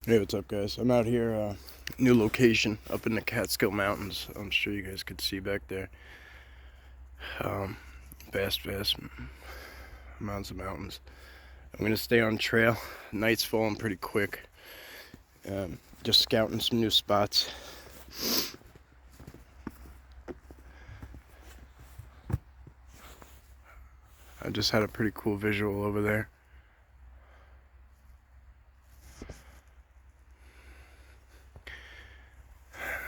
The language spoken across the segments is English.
Hey, what's up, guys? I'm out here, new location up in the Catskill Mountains. I'm sure you guys could see back there. Vast amounts of mountains. I'm gonna stay on trail. Night's falling pretty quick. Just scouting some new spots. I just had a pretty cool visual over there.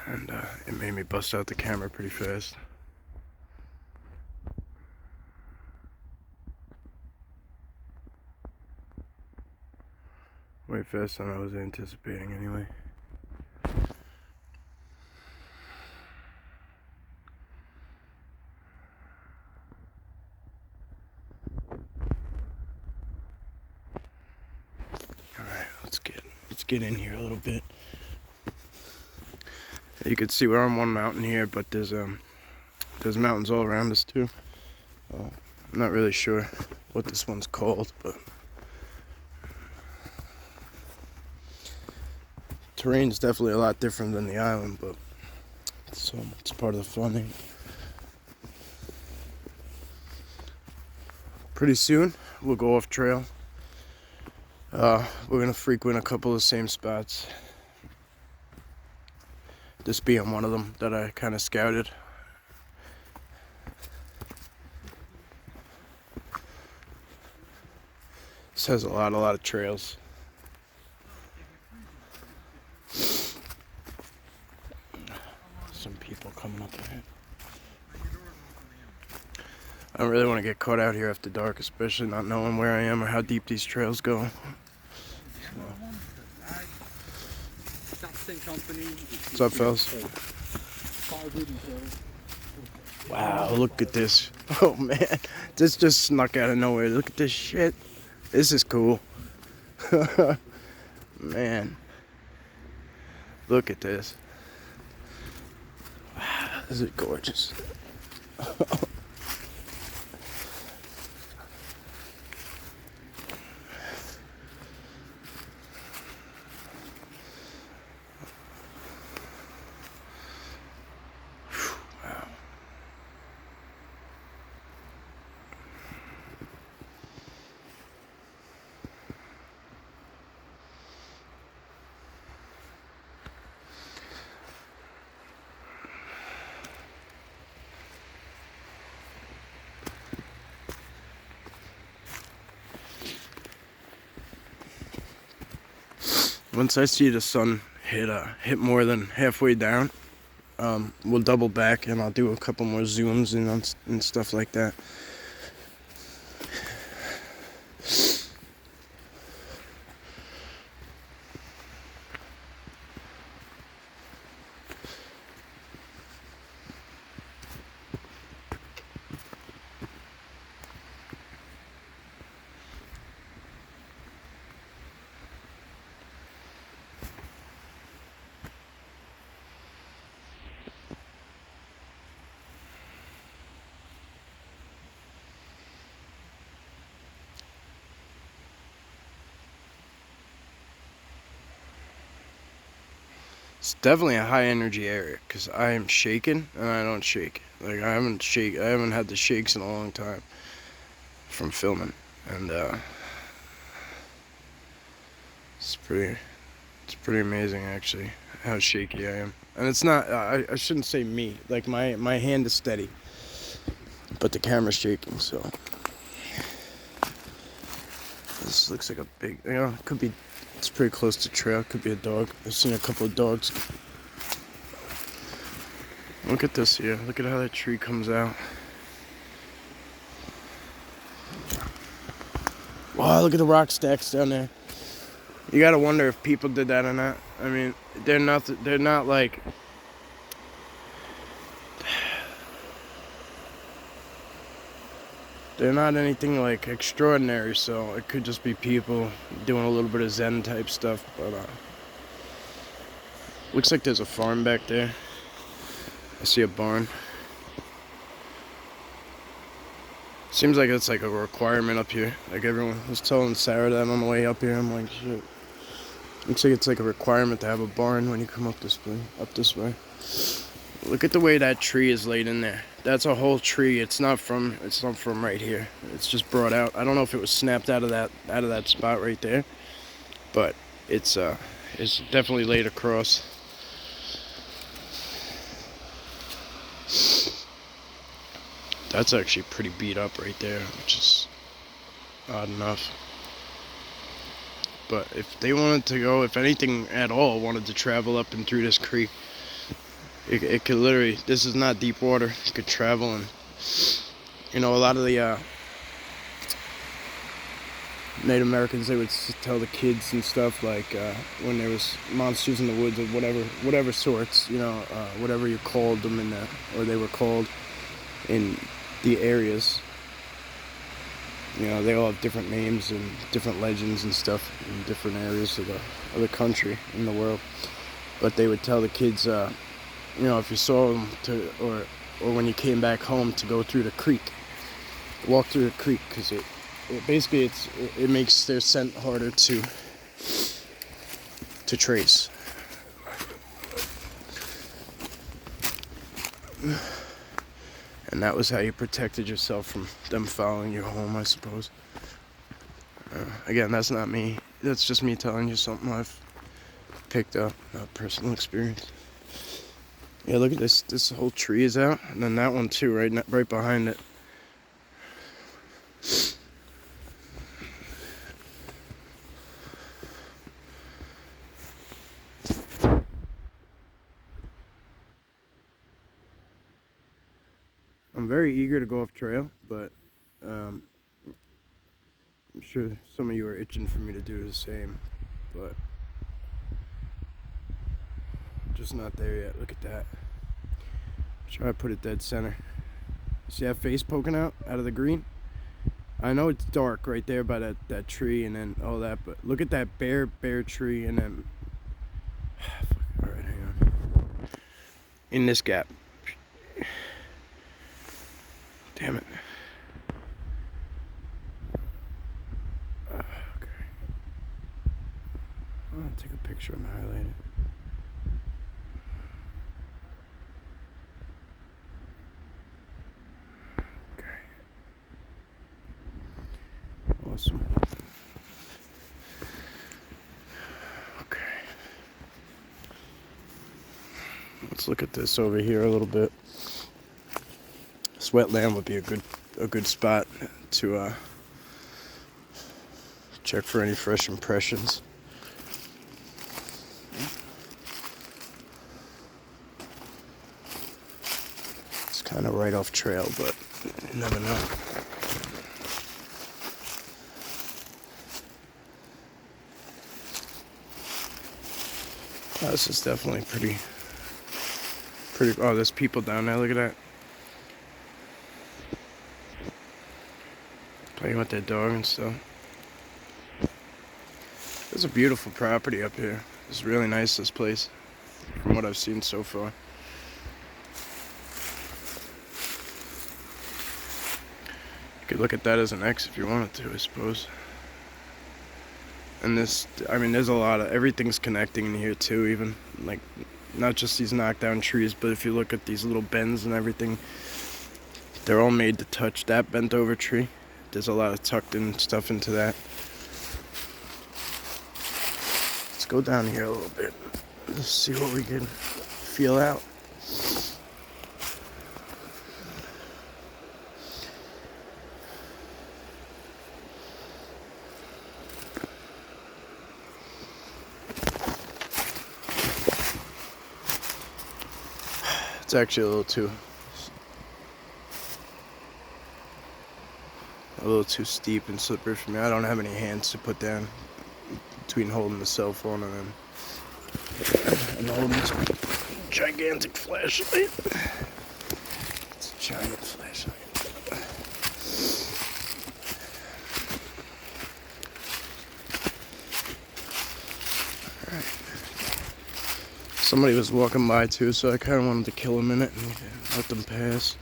And it made me bust out the camera pretty fast. Way faster than I was anticipating anyway. Alright, let's get in here a little bit. You can see we're on one mountain here, but there's mountains all around us too. I'm not really sure what this one's called, but terrain's definitely a lot different than the island, but it's part of the fun. Pretty soon we'll go off trail. We're gonna frequent a couple of the same spots. This being one of them that I kind of scouted. This has a lot of trails. Some people coming up ahead. I don't really want to get caught out here after dark, especially not knowing where I am or how deep these trails go. What's up, fellas? Wow, look at this. Oh man, this just snuck out of nowhere. Look at this shit. This is cool. Man, look at this. Wow, this is gorgeous. Once I see the sun hit more than halfway down, we'll double back and I'll do a couple more zooms and stuff like that. It's definitely a high energy area because I am shaking and I don't shake. Like I haven't had the shakes in a long time from filming, and it's pretty amazing actually how shaky I am. And it's not. I shouldn't say me. Like my hand is steady, but the camera's shaking. So this looks like a big. It could be. It's pretty close to trail. Could be a dog. I've seen a couple of dogs. Look at this here. Look at how that tree comes out. Wow, look at the rock stacks down there. You gotta wonder if people did that or not. I mean, they're not like... They're not anything like extraordinary, so it could just be people doing a little bit of Zen type stuff, but looks like there's a farm back there. I see a barn. Seems like it's like a requirement up here. Like everyone was telling Sarah that on the way up here. I'm like, shit. Looks like it's like a requirement to have a barn when you come up this way. Look at the way that tree is laid in there. That's a whole tree. It's not from right here. It's just brought out. I don't know if it was snapped out of that spot right there, but it's definitely laid across. That's actually pretty beat up right there, which is odd enough. But if they wanted to go, if anything at all wanted to travel up and through this creek, it could literally, this is not deep water, it could travel. And a lot of the Native Americans, they would tell the kids and stuff, like when there was monsters in the woods of whatever sorts, whatever you called them or they were called in the areas. They all have different names and different legends and stuff in different areas of the country, in the world. But they would tell the kids, if you saw them or when you came back home, to go through the creek, walk through the creek, because it basically it makes their scent harder to trace. And that was how you protected yourself from them following you home, I suppose. Again, that's not me. That's just me telling you something I've picked up, not personal experience. Yeah, look at this. This whole tree is out, and then that one too, right behind it. I'm very eager to go off trail, but I'm sure some of you are itching for me to do the same, but I'm just not there yet. Look at that. Try to put it dead center. See that face poking out of the green? I know it's dark right there by that tree and then all that, but look at that bare tree, and then alright, hang on. In this gap. Damn it. Okay. I'll take a picture and highlight it. Okay. Awesome. Okay. Let's look at this over here a little bit. This wetland would be a good spot to check for any fresh impressions. It's kind of right off trail, but you never know. Oh, this is definitely pretty. Oh, there's people down there. Look at that. Playing with their dog and stuff. It's a beautiful property up here. It's really nice, this place, from what I've seen so far. You could look at that as an X if you wanted to, I suppose. And there's a lot of, everything's connecting in here too, even, like, not just these knockdown trees, but if you look at these little bends and everything, they're all made to touch that bent over tree. There's a lot of tucked in stuff into that. Let's go down here a little bit. Let's see what we can feel out. It's actually a little too steep and slippery for me. I don't have any hands to put down between holding the cell phone and holding this gigantic flashlight. It's a giant flashlight. Alright. Somebody was walking by too, so I kind of wanted to kill a minute and let them pass.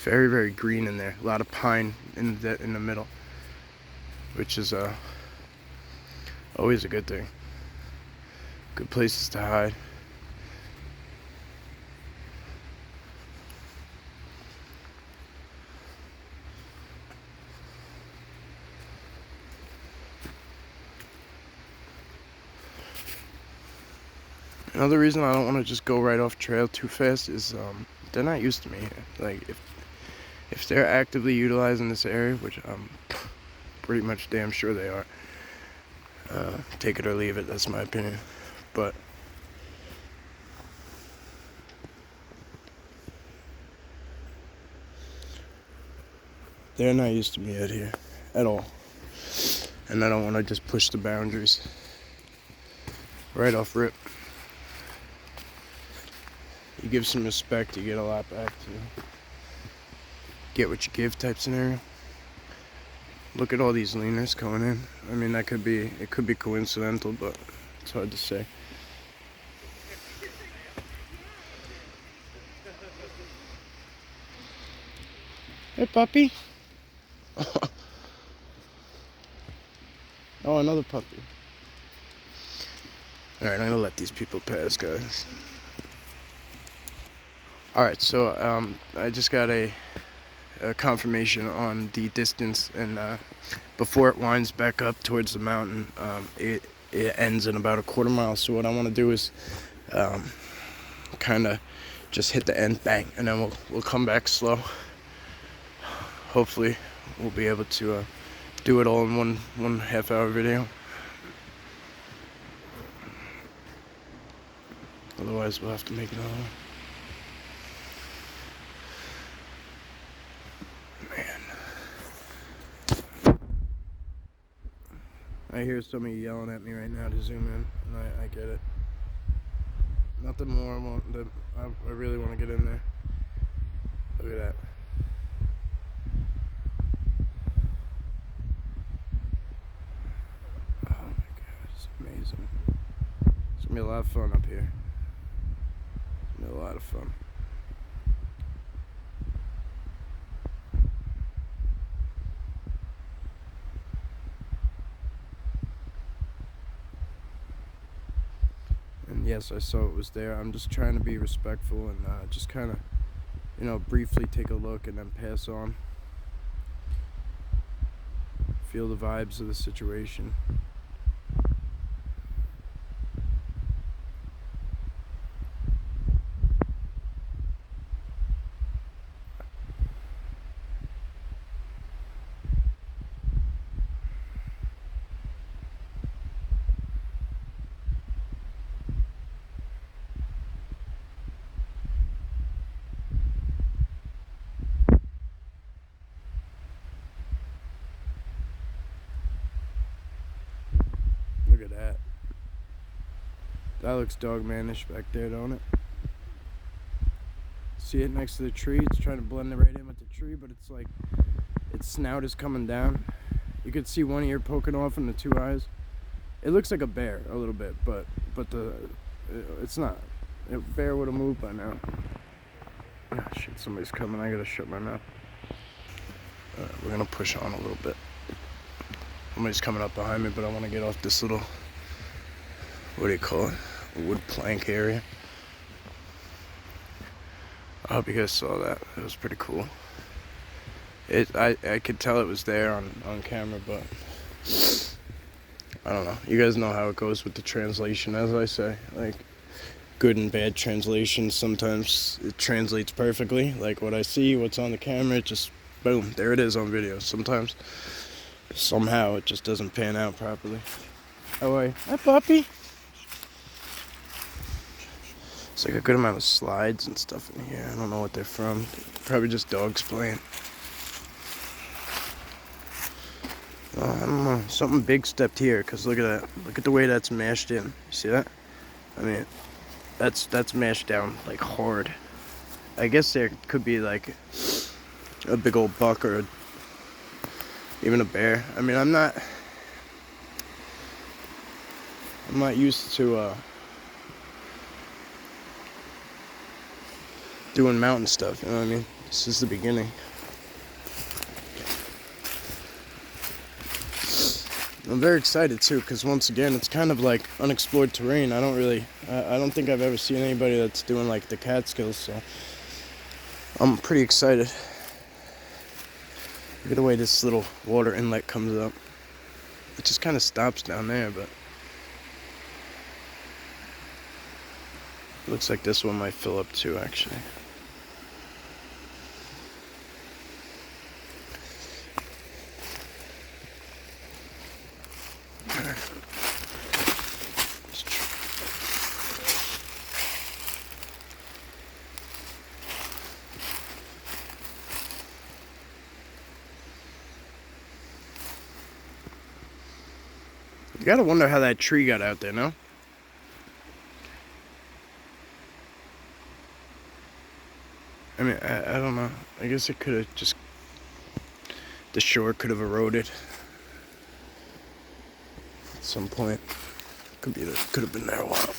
very, very green in there. A lot of pine in the middle, which is always a good thing. Good places to hide. Another reason I don't want to just go right off trail too fast is they're not used to me here. Like if they're actively utilizing this area, which I'm pretty much damn sure they are, take it or leave it, that's my opinion. But they're not used to me out here at all, and I don't want to just push the boundaries right off rip. You give some respect, you get a lot back. To get what you give type scenario. Look at all these leaners coming in. I mean, it could be coincidental, but it's hard to say. Hey, puppy. Oh, another puppy. Alright, I'm gonna let these people pass, guys. Alright, so I just got a confirmation on the distance, and before it winds back up towards the mountain, it ends in about a quarter mile. So what I want to do is kind of just hit the end, bang, and then we'll come back slow. Hopefully we'll be able to do it all in one half-hour video. Otherwise we'll have to make another one. I hear somebody yelling at me right now to zoom in, and I get it. Nothing more. I really want to get in there. Look at that. Oh my god, it's amazing. It's gonna be a lot of fun up here. It's gonna be a lot of fun. And yes, I saw it was there. I'm just trying to be respectful and just kind of, briefly take a look and then pass on. Feel the vibes of the situation. Look at that. That looks dog-manish back there, don't it? See it next to the tree? It's trying to blend it right in with the tree, but it's like its snout is coming down. You could see one ear poking off and the two eyes. It looks like a bear a little bit, but it's not. A bear would have moved by now. Oh shit, somebody's coming. I gotta shut my mouth. Alright, we're gonna push on a little bit. Somebody's coming up behind me, but I want to get off this little, what do you call it, wood plank area. I hope you guys saw that. It was pretty cool. I could tell it was there on camera, but I don't know. You guys know how it goes with the translation, as I say. Like, good and bad translation. Sometimes it translates perfectly. Like what I see, what's on the camera, it just, boom, there it is on video. Sometimes, somehow, it just doesn't pan out properly. How are you? Hi, puppy. It's like a good amount of slides and stuff in here. I don't know what they're from. Probably just dogs playing. I don't know. Something big stepped here, because look at that. Look at the way that's mashed in. You see that? I mean, that's mashed down like hard. I guess there could be like a big old buck or even a bear. I mean, I'm not used to doing mountain stuff, you know what I mean? This is the beginning. I'm very excited too, because once again, it's kind of like unexplored terrain. I don't think I've ever seen anybody that's doing like the Catskills, so I'm pretty excited. Look at the way this little water inlet comes up. It just kind of stops down there, but looks like this one might fill up too, actually. You gotta wonder how that tree got out there, no? I mean, I don't know. I guess it could have just... The shore could have eroded at some point. Could have been there a while.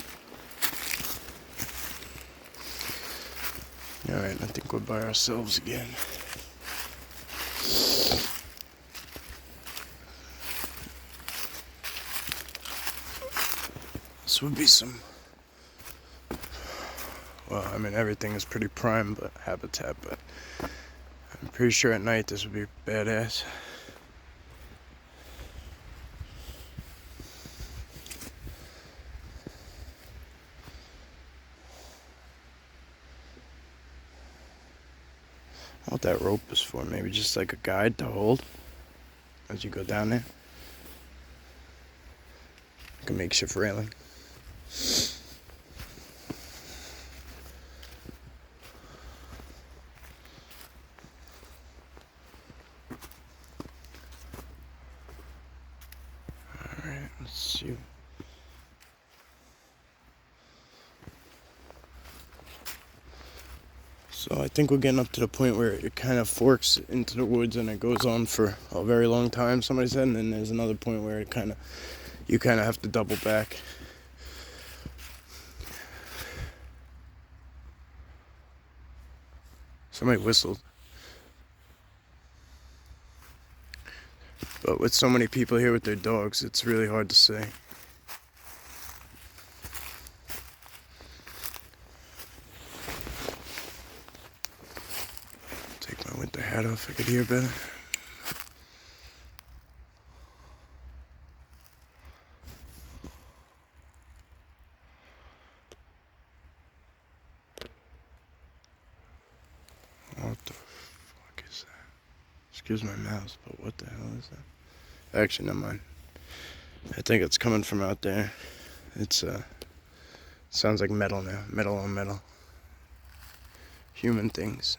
Alright, I think we're by ourselves again. This would be some... Well, I mean, everything is pretty prime, but habitat, but I'm pretty sure at night this would be badass. What that rope is for, maybe just like a guide to hold as you go down there. Like a makeshift railing. Alright, let's see. So I think we're getting up to the point where it kind of forks into the woods and it goes on for a very long time, somebody said, and then there's another point where you kind of have to double back. Somebody whistled. But with so many people here with their dogs, it's really hard to say. Take my winter hat off, I could hear better. What the fuck is that? Excuse my mouse, but what the hell is that? Actually, never mind. I think it's coming from out there. It's sounds like metal now. Metal on metal. Human things.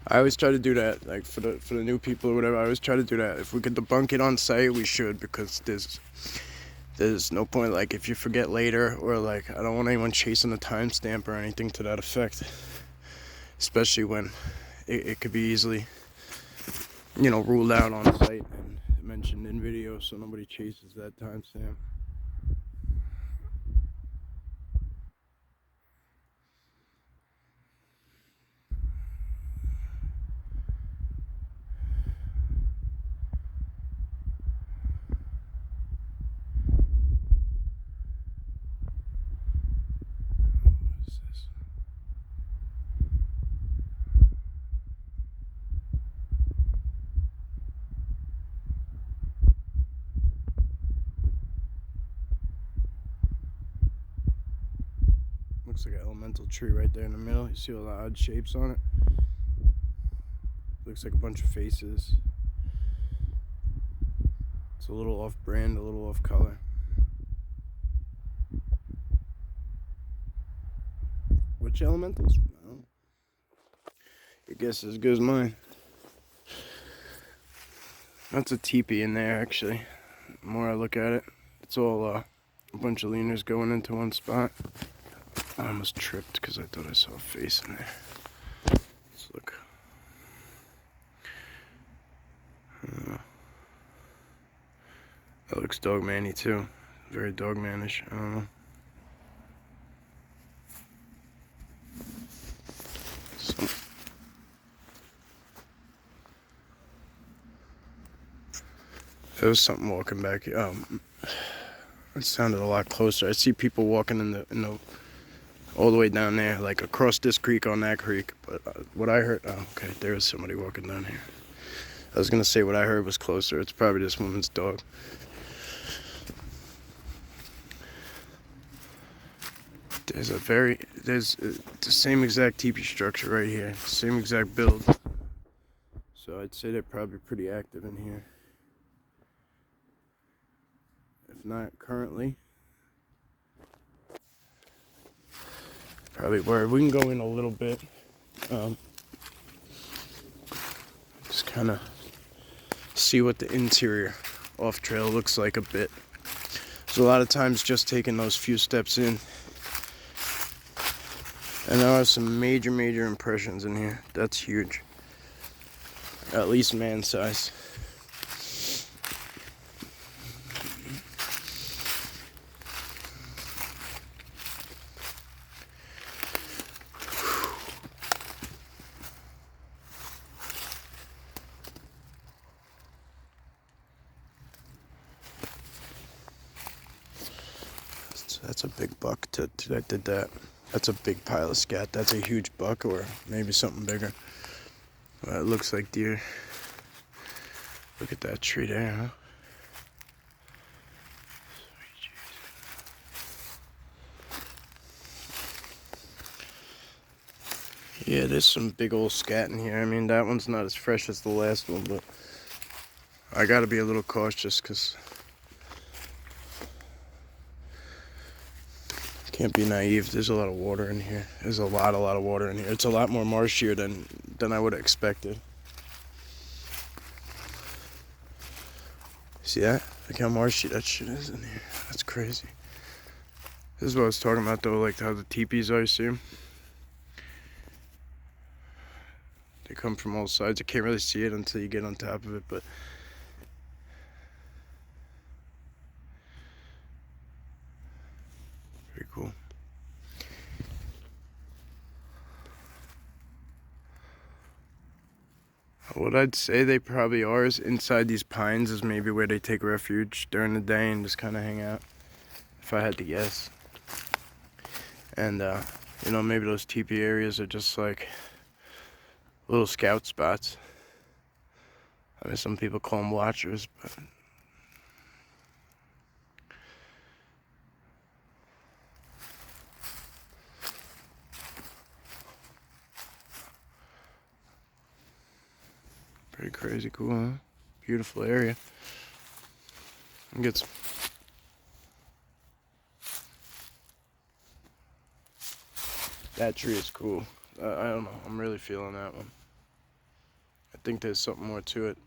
I always try to do that, like for the new people or whatever. I always try to do that. If we could debunk it on site, we should, because there's no point, like, if you forget later, or like, I don't want anyone chasing a timestamp or anything to that effect, especially when it could be easily, ruled out on site and mentioned in video, so nobody chases that timestamp. Looks like an elemental tree right there in the middle. You see all the odd shapes on it? Looks like a bunch of faces. It's a little off brand, a little off color. Which elementals? No. Your guess is as good as mine. That's a teepee in there, actually. The more I look at it, it's all a bunch of leaners going into one spot. I almost tripped because I thought I saw a face in there. Let's look. That looks dog manny too. Very dog manish. I don't know. There was something walking back. It sounded a lot closer. I see people walking in the all the way down there, like across this creek on that creek. But what I heard, oh, okay, there was somebody walking down here. I was gonna say what I heard was closer. It's probably this woman's dog. There's the same exact teepee structure right here, same exact build. So I'd say they're probably pretty active in here. If not currently, probably were. We can go in a little bit. Just kind of see what the interior off trail looks like a bit. So a lot of times just taking those few steps in. And there are some major impressions in here. That's huge. At least man size. That's a big buck that did that. That's a big pile of scat. That's a huge buck, or maybe something bigger. It looks like deer. Look at that tree there, huh? Yeah, there's some big old scat in here. I mean, that one's not as fresh as the last one, but I gotta be a little cautious because can't be naive. There's a lot of water in here. There's a lot of water in here. It's a lot more marshier than I would have expected. See that? Look how marshy that shit is in here. That's crazy. This is what I was talking about though, like how the teepees are, you see them? They come from all sides. You can't really see it until you get on top of it, but pretty cool. What I'd say they probably are is inside these pines is maybe where they take refuge during the day and just kind of hang out, if I had to guess. And you know, maybe those teepee areas are just like little scout spots. I mean, some people call them watchers, but pretty crazy cool, huh? Beautiful area. And get some. That tree is cool. I don't know. I'm really feeling that one. I think there's something more to it.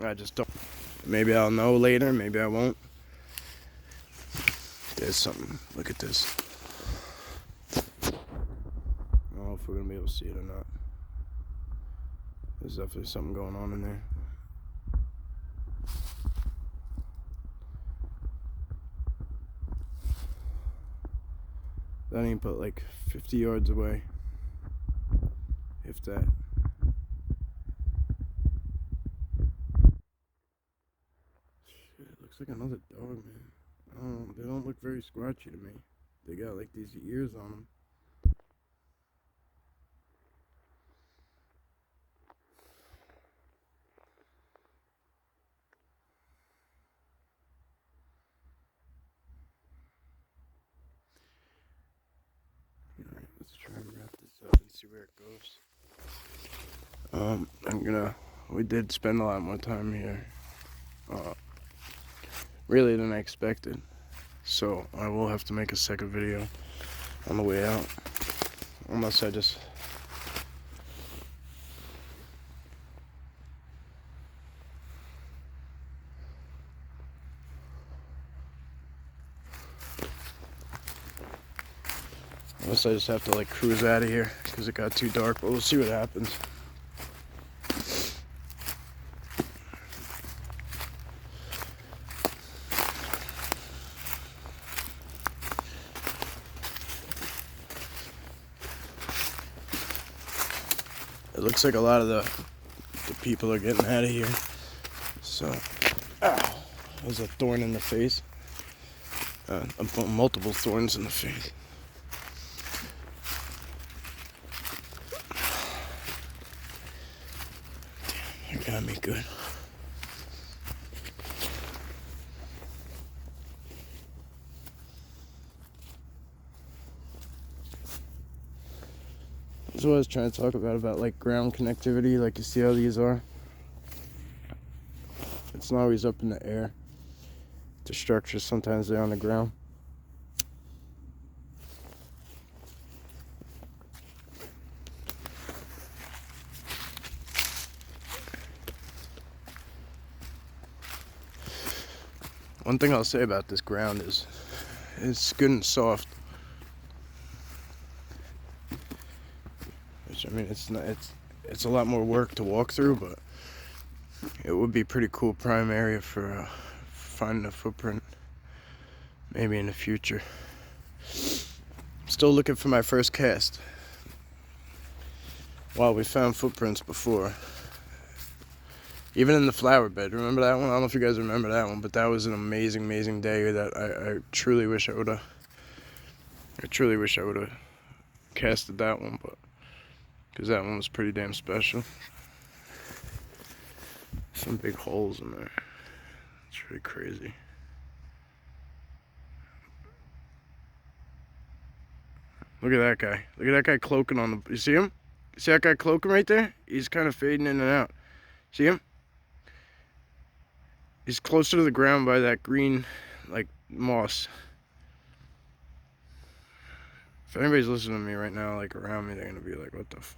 I just don't. Maybe I'll know later. Maybe I won't. There's something. Look at this. I don't know if we're gonna be able to see it or not. There's definitely something going on in there. That ain't but like 50 yards away, if that. Shit, it looks like another dog, man. I don't know, they don't look very squatchy to me. They got like these ears on them. Alright, let's try and wrap this up and see where it goes. We did spend a lot more time here, really than I expected. So I will have to make a second video on the way out, unless I just have to like cruise out of here because it got too dark, but we'll see what happens. looks like a lot of the people are getting out of here. So, ow, there's a thorn in the face. Multiple thorns in the face. Damn, that got me good. That's what I was trying to talk about like ground connectivity, like you see how these are. It's not always up in the air. The structures, sometimes they're on the ground. One thing I'll say about this ground is it's good and soft. Which, I mean, it's a lot more work to walk through, but it would be pretty cool prime area for finding a footprint maybe in the future. Still looking for my first cast. Well, we found footprints before. Even in the flower bed. Remember that one? I don't know if you guys remember that one, but that was an amazing, amazing day that I truly wish I would have casted that one, but because that one was pretty damn special. Some big holes in there. It's really crazy. Look at that guy. Look at that guy cloaking on the... You see him? You see that guy cloaking right there? He's kind of fading in and out. See him? He's closer to the ground by that green, like, moss. If anybody's listening to me right now, like, around me, they're going to be like, what the f...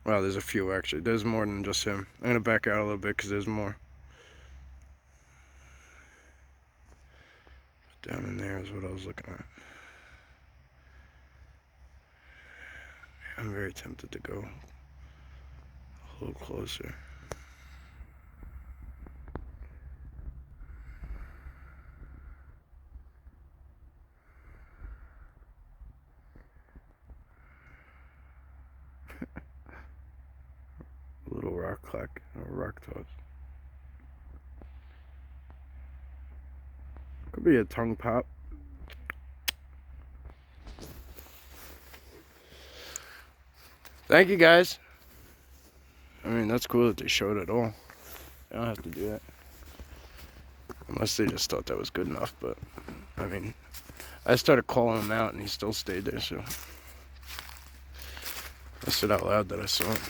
Wow, there's a few, actually. There's more than just him. I'm going to back out a little bit because there's more. Down in there is what I was looking at. I'm very tempted to go a little closer. A little rock clack, or rock toss. Could be a tongue pop. Thank you, guys. I mean, that's cool that they showed it all. They don't have to do that. Unless they just thought that was good enough, but, I mean, I started calling him out and he still stayed there, so. I said out loud that I saw it.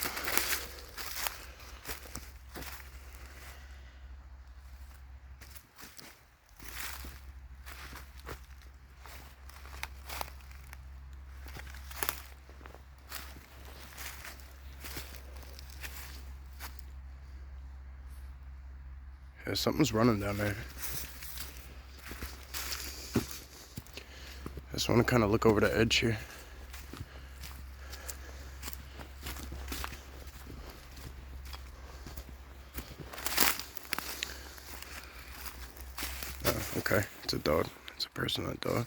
Yeah, something's running down there. I just want to kind of look over the edge here. Oh, okay. It's a dog. It's a person, not a dog.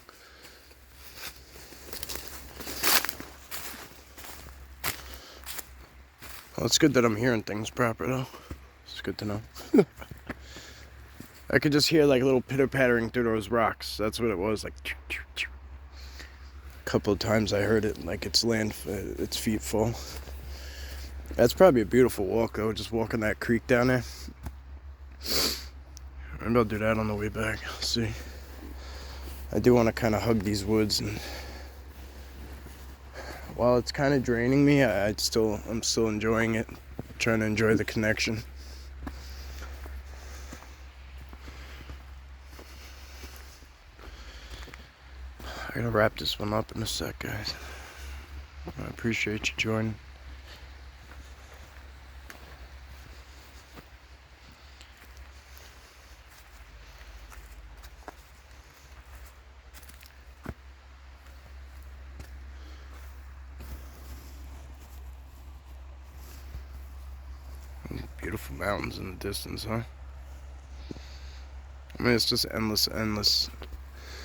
Well, it's good that I'm hearing things proper, though. It's good to know. I could just hear like a little pitter-pattering through those rocks. That's what it was, like. A couple of times I heard it, like its feet fall. That's probably a beautiful walk, though, just walking that creek down there. Maybe I'll do that on the way back. I'll see. I do want to kind of hug these woods, and while it's kind of draining me, I'm still enjoying it. Trying to enjoy the connection. I gotta wrap this one up in a sec, guys. I appreciate you joining. Beautiful mountains in the distance, huh? I mean, it's just endless.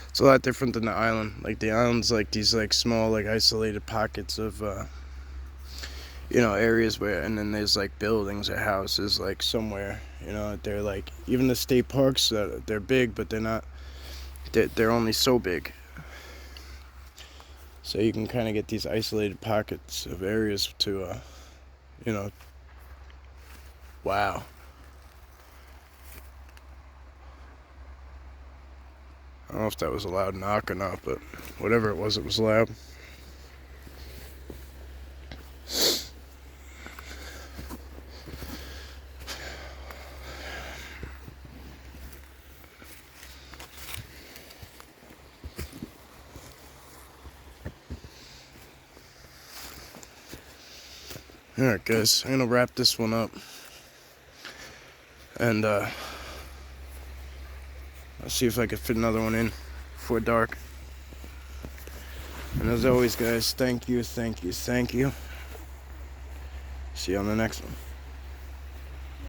It's a lot different than the island. Like, the island's like these, like, small, like, isolated pockets of, you know, areas where, and then there's like buildings or houses like somewhere, you know, they're like, even the state parks, they're big, but they're not, they're only so big. So you can kind of get these isolated pockets of areas to, you know, wow. I don't know if that was a loud knock or not, but whatever it was loud. Alright guys, I'm gonna wrap this one up. And I'll see if I can fit another one in before dark. And as always guys, thank you. See you on the next one.